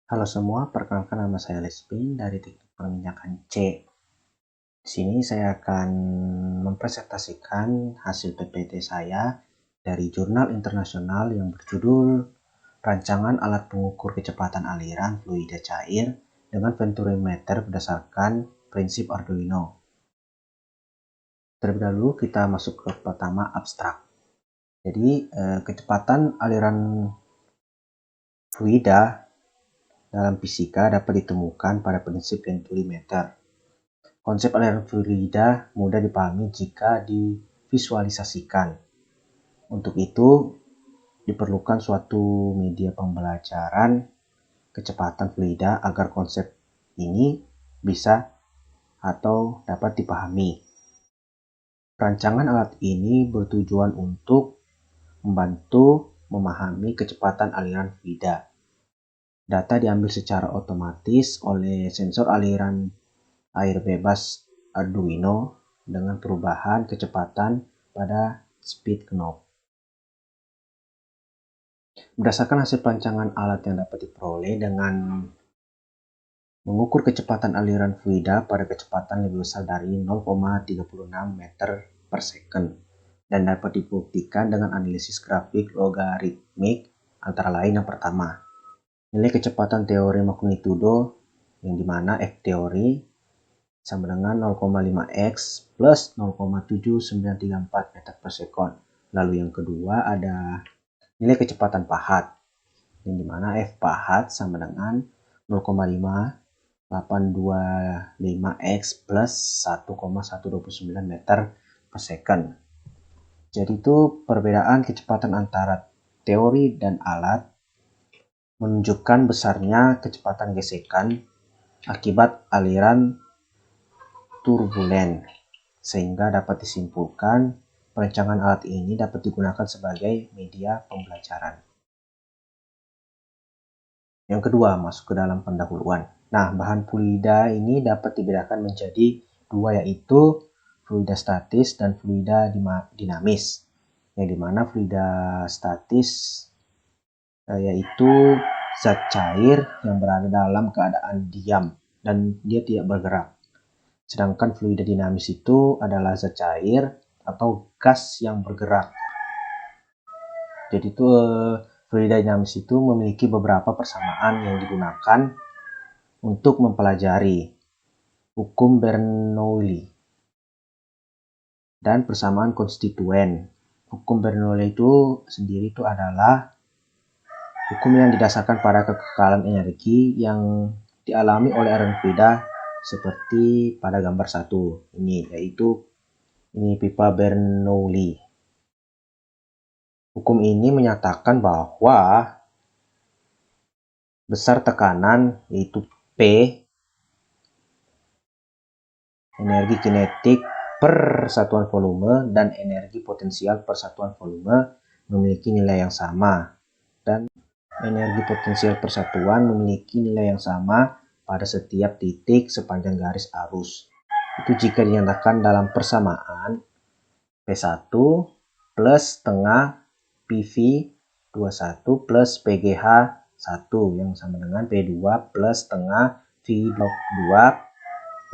Halo semua, perkenalkan nama saya Lespin dari Teknik Perminyakan C. Di sini saya akan mempresentasikan hasil PPT saya dari jurnal internasional yang berjudul Rancangan Alat Pengukur Kecepatan Aliran Fluida Cair dengan Venturimeter berdasarkan prinsip Arduino. Terlebih dahulu kita masuk ke pertama abstrak. Jadi kecepatan aliran fluida dalam fisika dapat ditemukan pada prinsip Venturimeter. Konsep aliran fluida mudah dipahami jika divisualisasikan. Untuk itu, diperlukan suatu media pembelajaran kecepatan fluida agar konsep ini bisa atau dapat dipahami. Rancangan alat ini bertujuan untuk membantu memahami kecepatan aliran fluida. Data diambil secara otomatis oleh sensor aliran air bebas Arduino dengan perubahan kecepatan pada speed knob. Berdasarkan hasil perancangan alat yang dapat diperoleh dengan mengukur kecepatan aliran fluida pada kecepatan lebih besar dari 0,36 meter per second dan dapat dibuktikan dengan analisis grafik logaritmik antara lain yang pertama, nilai kecepatan teori magnitudo yang dimana F teori sama dengan 0,5x plus 0,7934 meter per second. Lalu yang kedua ada nilai kecepatan pahat, yang dimana F pahat sama dengan 0,5825x plus 1,129 meter per second. Jadi itu perbedaan kecepatan antara teori dan alat menunjukkan besarnya kecepatan gesekan akibat aliran turbulen, sehingga dapat disimpulkan perancangan alat ini dapat digunakan sebagai media pembelajaran. Yang kedua, masuk ke dalam pendahuluan. Nah, bahan fluida ini dapat dibedakan menjadi dua, yaitu fluida statis dan fluida dinamis. Yang dimana fluida statis yaitu zat cair yang berada dalam keadaan diam dan dia tidak bergerak. Sedangkan fluida dinamis itu adalah zat cair atau gas yang bergerak. Jadi itu fluida dinamis itu memiliki beberapa persamaan yang digunakan untuk mempelajari hukum Bernoulli dan persamaan konstituen. Hukum Bernoulli itu sendiri itu adalah hukum yang didasarkan pada kekekalan energi yang dialami oleh aliran fluida seperti pada gambar 1 ini, yaitu ini pipa Bernoulli. Hukum ini menyatakan bahwa besar tekanan yaitu P, energi kinetik per satuan volume, dan energi potensial per satuan volume memiliki nilai yang sama, dan energi potensial per satuan memiliki nilai yang sama pada setiap titik sepanjang garis arus. Itu jika dinyatakan dalam persamaan P1 plus setengah PV 21 plus PGH 1 yang sama dengan P2 plus setengah V2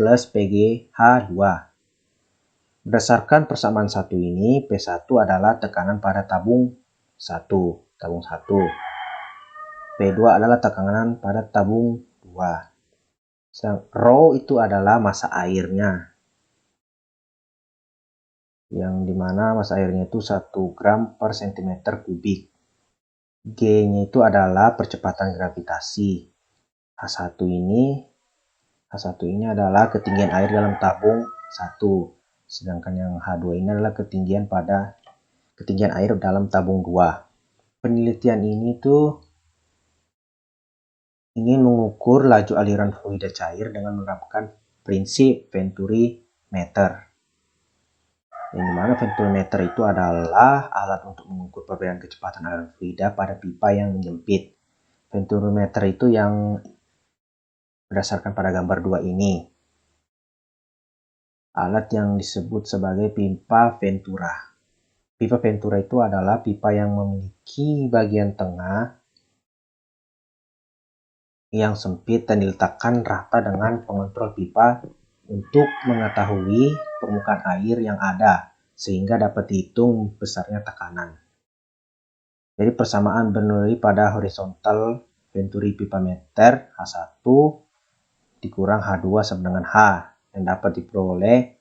plus PGH 2. Berdasarkan persamaan 1 ini, P1 adalah tekanan pada tabung 1. P2 adalah tekanan pada tabung 2. Rho itu adalah massa airnya, yang dimana massa airnya itu 1 gram per cm kubik. G-nya itu adalah percepatan gravitasi. H1 ini adalah ketinggian air dalam tabung 1. Sedangkan yang H2 ini adalah ketinggian air dalam tabung 2. Penelitian ini tuh ingin mengukur laju aliran fluida cair dengan menerapkan prinsip Venturimeter. Yang dimana Venturimeter itu adalah alat untuk mengukur perbedaan kecepatan aliran fluida pada pipa yang menyempit. Venturimeter itu yang berdasarkan pada gambar 2 ini. Alat yang disebut sebagai pipa Ventura. Pipa Ventura itu adalah pipa yang memiliki bagian tengah yang sempit dan diletakkan rata dengan pengontrol pipa untuk mengetahui permukaan air yang ada sehingga dapat dihitung besarnya tekanan. Jadi persamaan Bernoulli pada horizontal Venturi pipa meter H1 dikurang H2 sama dengan H yang dapat diperoleh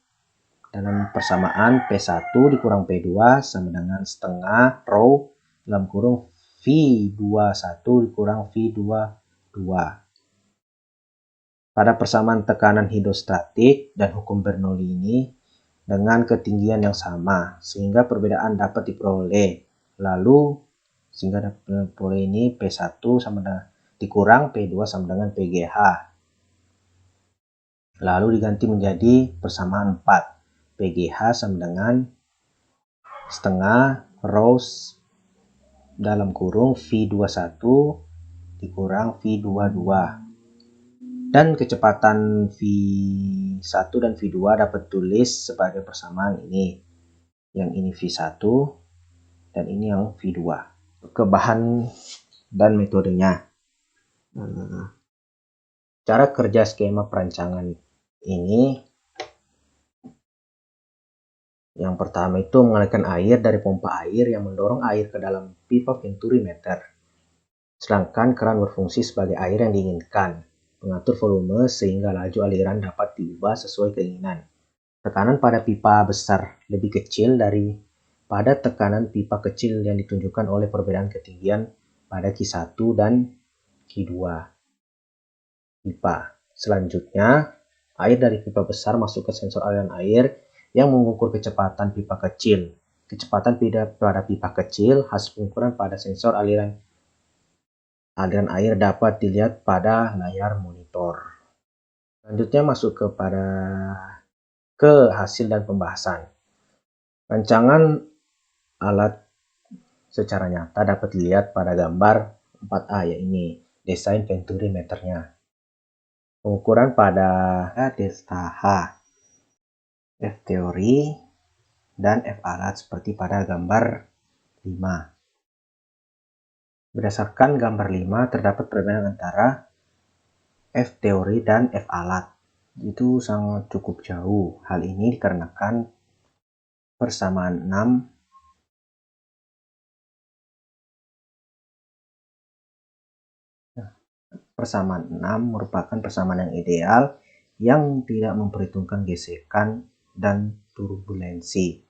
dalam persamaan P1 dikurang P2 sama dengan setengah rho dalam kurung V21 dikurang V22. Pada persamaan tekanan hidrostatik dan hukum Bernoulli ini dengan ketinggian yang sama, sehingga perbedaan dapat diperoleh. Lalu, sehingga dapat diperoleh ini P1 sama dengan dikurang P2 sama dengan PGH. Lalu diganti menjadi persamaan 4. PGH sama dengan setengah rho dalam kurung V21 dikurang V22. Dan kecepatan V1 dan V2 dapat tulis sebagai persamaan ini. Yang ini V1 dan ini yang V2. Ke bahan dan metodenya. Cara kerja skema perancangan ini, yang pertama itu mengalirkan air dari pompa air yang mendorong air ke dalam pipa Venturi meter. Sedangkan keran berfungsi sebagai air yang diinginkan, mengatur volume sehingga laju aliran dapat diubah sesuai keinginan. Tekanan pada pipa besar lebih kecil daripada tekanan pipa kecil yang ditunjukkan oleh perbedaan ketinggian pada Q1 dan Q2 pipa. Selanjutnya, air dari pipa besar masuk ke sensor aliran air yang mengukur kecepatan pipa kecil. Kecepatan pada pipa kecil hasil pengukuran pada sensor aliran air dapat dilihat pada layar monitor. Selanjutnya masuk ke hasil dan pembahasan. Rancangan alat secara nyata dapat dilihat pada gambar 4A, yaitu desain Venturi meternya. Pengukuran pada delta H, F teori, dan F alat seperti pada gambar 5. Berdasarkan gambar 5 terdapat perbedaan antara F teori dan F alat. Itu sangat cukup jauh. Hal ini dikarenakan persamaan 6 merupakan persamaan yang ideal yang tidak memperhitungkan gesekan dan turbulensi.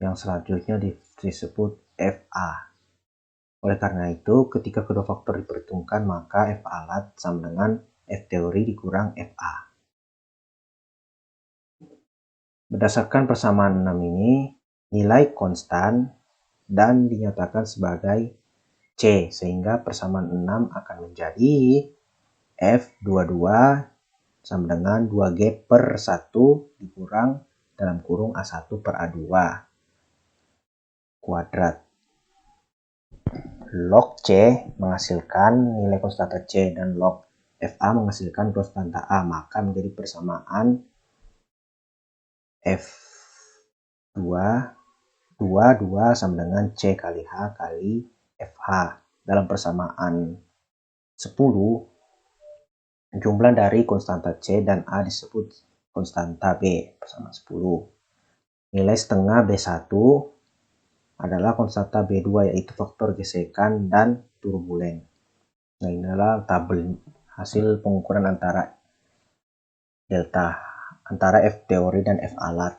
Yang selanjutnya disebut FA. Oleh karena itu, ketika kedua faktor diperhitungkan, maka F alat sama dengan F teori dikurang FA. Berdasarkan persamaan 6 ini, nilai konstan dan dinyatakan sebagai C, sehingga persamaan 6 akan menjadi F22 sama dengan 2G per 1 dikurang dalam kurung A1 per A2 kuadrat. Log C menghasilkan nilai konstanta C dan log FA menghasilkan konstanta A, maka menjadi persamaan F2 2 sama dengan C kali H kali FH. Dalam persamaan 10, jumlah dari konstanta C dan A disebut konstanta B, persamaan 10. Nilai setengah B1 adalah konstanta B2, yaitu faktor gesekan dan turbulen. Nah, ini adalah tabel hasil pengukuran antara F teori dan F alat.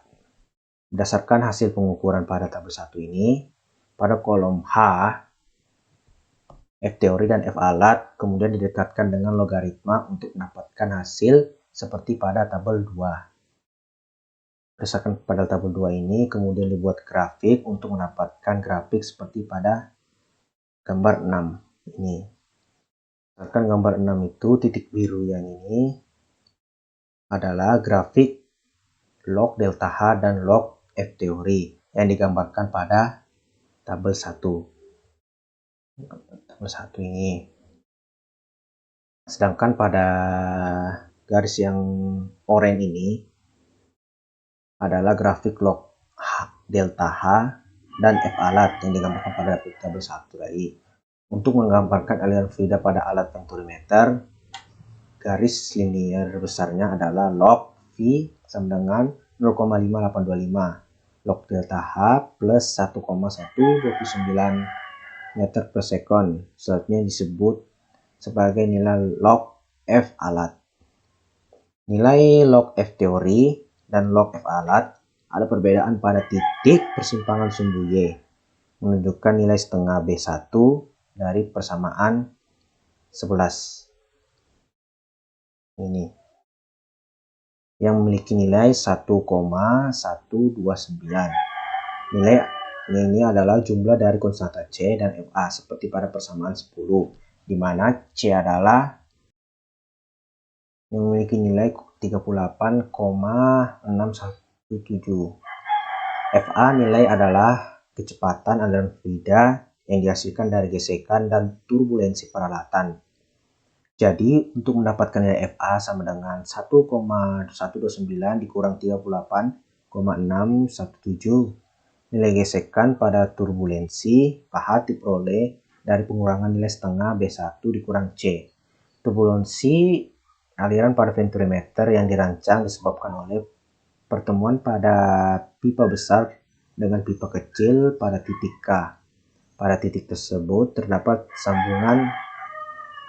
Berdasarkan hasil pengukuran pada tabel 1 ini, pada kolom H, F teori dan F alat kemudian didekatkan dengan logaritma untuk mendapatkan hasil seperti pada tabel 2. Berdasarkan pada tabel 2 ini, kemudian dibuat grafik untuk mendapatkan grafik seperti pada gambar 6 ini. Berdasarkan gambar 6 itu, titik biru yang ini adalah grafik log delta H dan log F teori yang digambarkan pada tabel 1. Tabel 1 ini. Sedangkan pada garis yang oranye ini adalah grafik log delta H dan F alat yang digambarkan pada tabel 1 tadi. Untuk menggambarkan aliran fluida pada alat venturimeter, garis linier besarnya adalah log V sama dengan 0,5825 log delta H plus 1,129 meter per sekon. Selanjutnya disebut sebagai nilai log F alat. Nilai log F teori dan log F alat ada perbedaan pada titik persimpangan sumbu Y, menunjukkan nilai setengah B1 dari persamaan 11. Ini yang memiliki nilai 1,129. Nilai ini adalah jumlah dari konstanta C dan FA seperti pada persamaan 10, di mana C adalah yang memiliki nilai 38,617. FA nilai adalah kecepatan aliran fluida yang dihasilkan dari gesekan dan turbulensi peralatan. Jadi untuk mendapatkan nilai FA sama dengan 1,129 dikurang 38,617. Nilai gesekan pada turbulensi pahat diperoleh dari pengurangan nilai setengah B1 dikurang C. Turbulensi aliran pada venturimeter yang dirancang disebabkan oleh pertemuan pada pipa besar dengan pipa kecil pada titik K. Pada titik tersebut terdapat sambungan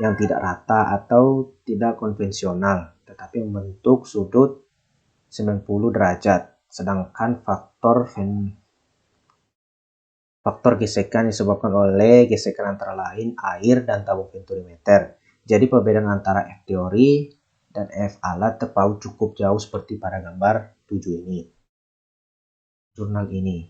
yang tidak rata atau tidak konvensional, tetapi membentuk sudut 90 derajat, sedangkan faktor gesekan disebabkan oleh gesekan antara lain air dan tabung venturimeter. Jadi perbedaan antara F teori dan F alat terpaut cukup jauh seperti pada gambar 7 ini. Jurnal ini,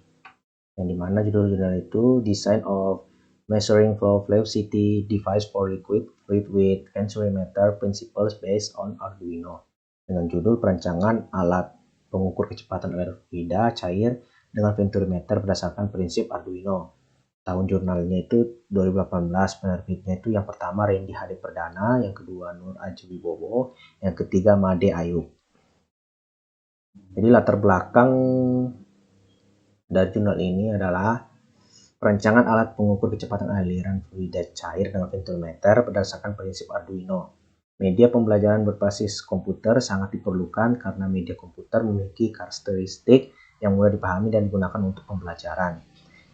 yang dimana judul-jurnal itu Design of Measuring Flow Velocity Device for Liquid Fluid with Venturimeter Principles Based on Arduino, dengan judul Perancangan Alat Pengukur Kecepatan Aliran Fluida Cair dengan Venturimeter berdasarkan prinsip Arduino. Tahun jurnalnya itu 2018, penerbitnya itu yang pertama Randy Hadi Perdana, yang kedua Nur Aji Wibowo, yang ketiga Made Ayub. Jadi latar belakang dari jurnal ini adalah perancangan alat pengukur kecepatan aliran fluida cair dengan venturimeter berdasarkan prinsip Arduino. Media pembelajaran berbasis komputer sangat diperlukan karena media komputer memiliki karakteristik yang mudah dipahami dan digunakan untuk pembelajaran.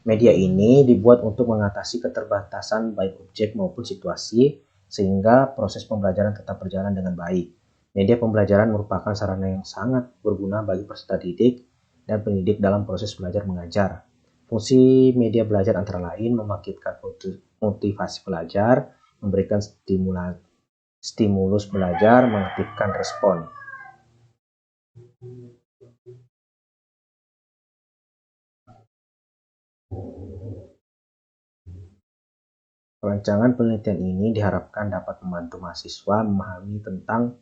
Media ini dibuat untuk mengatasi keterbatasan baik objek maupun situasi, sehingga proses pembelajaran tetap berjalan dengan baik. Media pembelajaran merupakan sarana yang sangat berguna bagi peserta didik dan pendidik dalam proses belajar mengajar. Fungsi media belajar antara lain membangkitkan motivasi belajar, memberikan stimulus belajar, mengaktifkan respon. Perancangan penelitian ini diharapkan dapat membantu mahasiswa memahami tentang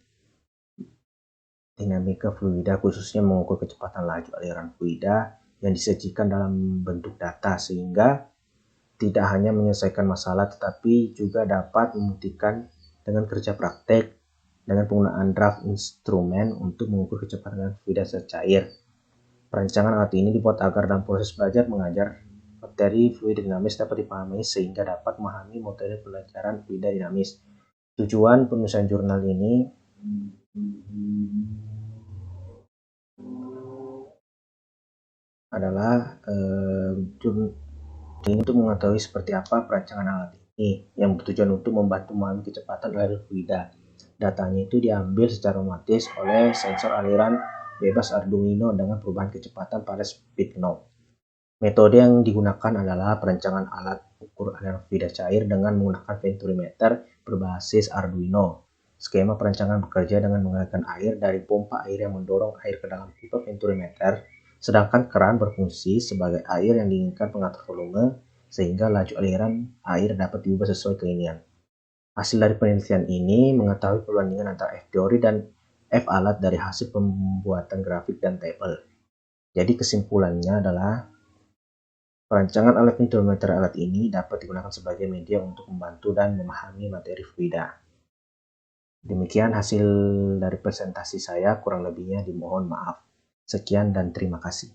dinamika fluida, khususnya mengukur kecepatan laju aliran fluida yang disajikan dalam bentuk data, sehingga tidak hanya menyelesaikan masalah tetapi juga dapat membuktikan dengan kerja praktek dengan penggunaan draft instrumen untuk mengukur kecepatan fluida secair. Perancangan alat ini dibuat agar dalam proses belajar mengajar materi fluida dinamis dapat dipahami sehingga dapat memahami materi pelajaran fluida dinamis. Tujuan penulisan jurnal ini adalah untuk mengetahui seperti apa perancangan alat ini, yang bertujuan untuk membantu memahami kecepatan aliran fluida. Datanya itu diambil secara otomatis oleh sensor aliran bebas Arduino dengan perubahan kecepatan pada speed knob. Metode yang digunakan adalah perancangan alat ukur aliran fluida cair dengan menggunakan venturimeter berbasis Arduino. Skema perancangan bekerja dengan mengalirkan air dari pompa air yang mendorong air ke dalam pipa venturimeter, sedangkan keran berfungsi sebagai air yang diinginkan pengatur volume, sehingga laju aliran air dapat diubah sesuai keinginan. Hasil dari penelitian ini mengetahui perbandingan antara F teori dan F alat dari hasil pembuatan grafik dan tabel. Jadi kesimpulannya adalah perancangan alat venturimeter alat ini dapat digunakan sebagai media untuk membantu dan memahami materi fluida. Demikian hasil dari presentasi saya, kurang lebihnya dimohon maaf. Sekian dan terima kasih.